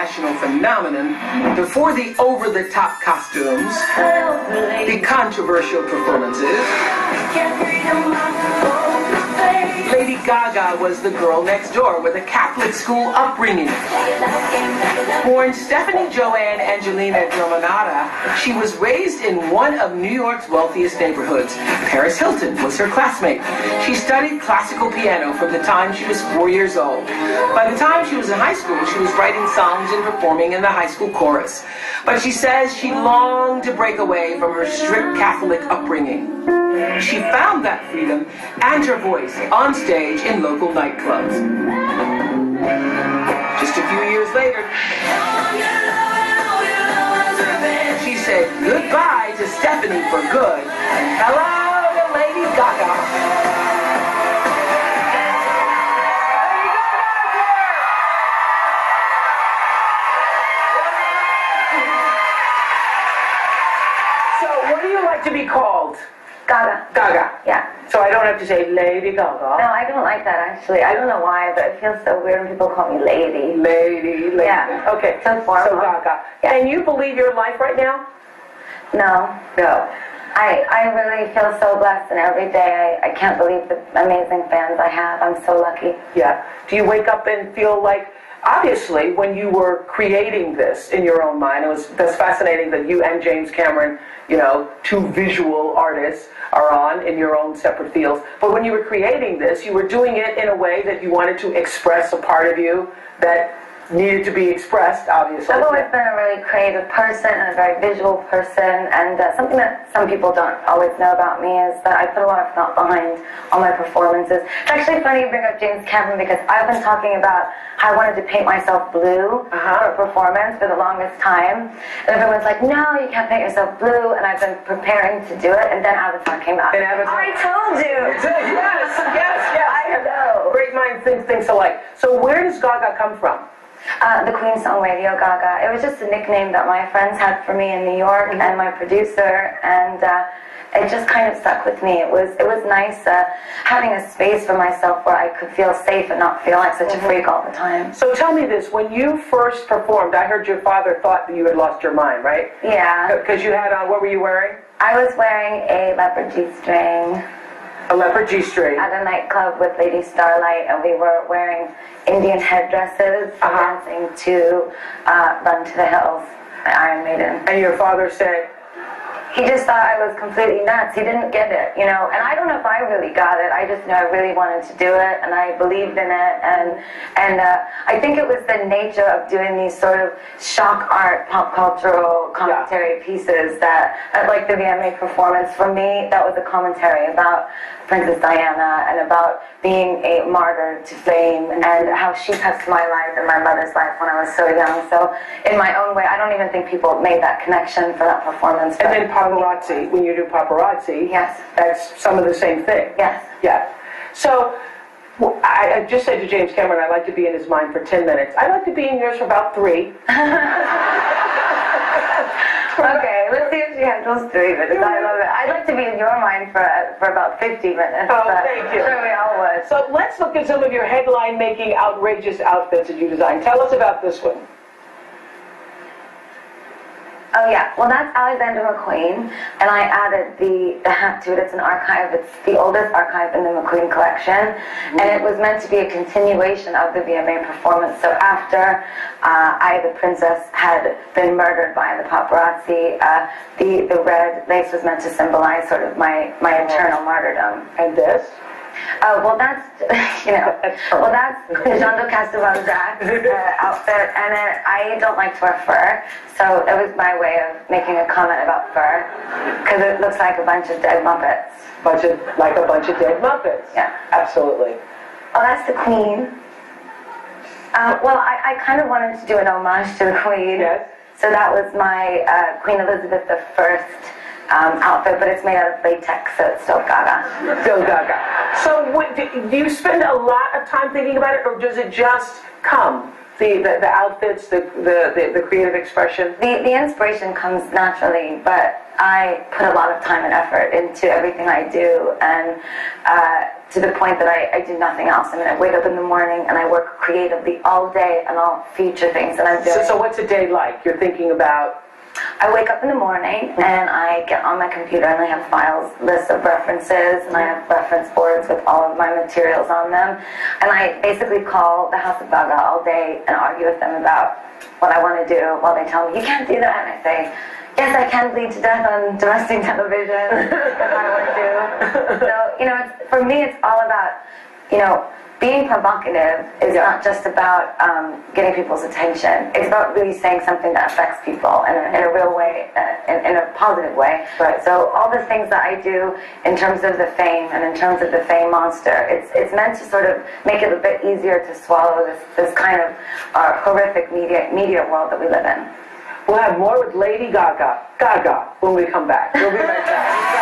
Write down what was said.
international phenomenon, before the over-the-top costumes, the controversial performances, Lady Gaga was the girl next door with a Catholic school upbringing. Born Stephanie Joanne Angelina Germanata, she was raised in one of New York's wealthiest neighborhoods. Paris Hilton was her classmate. She studied classical piano from the time she was 4 years old. By the time she was in high school, she was writing songs and performing in the high school chorus. But she says she longed to break away from her strict Catholic upbringing. She found that freedom and her voice on stage in local nightclubs. Just a few years later, she said goodbye to Stephanie for good and hello to Lady Gaga. To be called? Gaga. Gaga. Yeah. So I don't have to say Lady Gaga. No, I don't like that actually. I don't know why, but it feels so weird when people call me Lady. Lady. Yeah. Okay. So formal. So Gaga. Yeah. And you believe your life right now? No. No. I really feel so blessed, and every day I can't believe the amazing fans I have. I'm so lucky. Yeah. Do you wake up and feel like, obviously, when you were creating this in your own mind, that's fascinating that you and James Cameron, you know, two visual artists, are on in your own separate fields. But when you were creating this, you were doing it in a way that you wanted to express a part of you that needed to be expressed, obviously. I've always been a really creative person and a very visual person, and something that some people don't always know about me is that I put a lot of thought behind all my performances. It's actually funny you bring up James Cameron, because I've been talking about how I wanted to paint myself blue for a performance for the longest time, and everyone's like, no, you can't paint yourself blue, and I've been preparing to do it, and then Avatar came out. And Avatar. I told you! Yes. I know. Great minds think things alike. So where does Gaga come from? The Queen song Radio Gaga. It was just a nickname that my friends had for me in New York, and my producer, and it just kind of stuck with me. It was nice having a space for myself where I could feel safe and not feel like such a freak all the time. So tell me this, when you first performed, I heard your father thought that you had lost your mind, right? Yeah. Because you had on, what were you wearing? I was wearing a leopard G-string. A leopard G-string. At a nightclub with Lady Starlight, and we were wearing Indian headdresses, dancing to Run to the Hills by Iron Maiden. And your father said? He just thought I was completely nuts. He didn't get it, you know. And I don't know if I really got it. I just know I really wanted to do it, and I believed in it. And I think it was the nature of doing these sort of shock art, pop cultural commentary pieces that, like the VMA performance, for me, that was a commentary about Princess Diana and about being a martyr to fame and how she touched my life and my mother's life when I was so young. So in my own way, I don't even think people made that connection for that performance. And then paparazzi, when you do paparazzi, yes, that's some of the same thing. Yes. Yeah. So I just said to James Cameron, I'd like to be in his mind for 10 minutes. I'd like to be in yours for about 3. Okay, let's see if she handles 3 minutes. I love it. I'd like to be in your mind for about 50 minutes. Oh, thank you. I'm sure we all would. So let's look at some of your headline-making, outrageous outfits that you designed. Tell us about this one. Oh yeah, well that's Alexander McQueen, and I added the hat to it. It's an archive. It's the oldest archive in the McQueen collection, and it was meant to be a continuation of the VMA performance. So after I, the princess, had been murdered by the paparazzi, the red lace was meant to symbolize sort of my eternal martyrdom. And this? Well, that's, you know, well, that's Jean de Castellane's outfit, and I don't like to wear fur, so it was my way of making a comment about fur, because it looks like a bunch of dead Muppets. Like a bunch of dead Muppets. Yeah. Absolutely. Oh, that's the Queen. Well, I kind of wanted to do an homage to the Queen. Yes. So that was my Queen Elizabeth I outfit, but it's made out of latex, so it's still Gaga. Still Gaga. So do you spend a lot of time thinking about it, or does it just come? The outfits, the creative expression? The inspiration comes naturally, but I put a lot of time and effort into everything I do, and to the point that I do nothing else. I mean, I wake up in the morning and I work creatively all day on all future things that I'm doing. So what's a day like? You're thinking about... I wake up in the morning and I get on my computer and I have files, lists of references, and I have reference boards with all of my materials on them. And I basically call the House of GaGa all day and argue with them about what I want to do while they tell me, you can't do that. And I say, yes, I can bleed to death on domestic television if I want to. So, you know, for me, it's all about, you know, being provocative is not just about getting people's attention. It's about really saying something that affects people in a real way, in a positive way. Right. So all the things that I do in terms of the fame and in terms of the fame monster, it's meant to sort of make it a bit easier to swallow this kind of horrific media world that we live in. We'll have more with Lady GaGa when we come back. We'll be right back.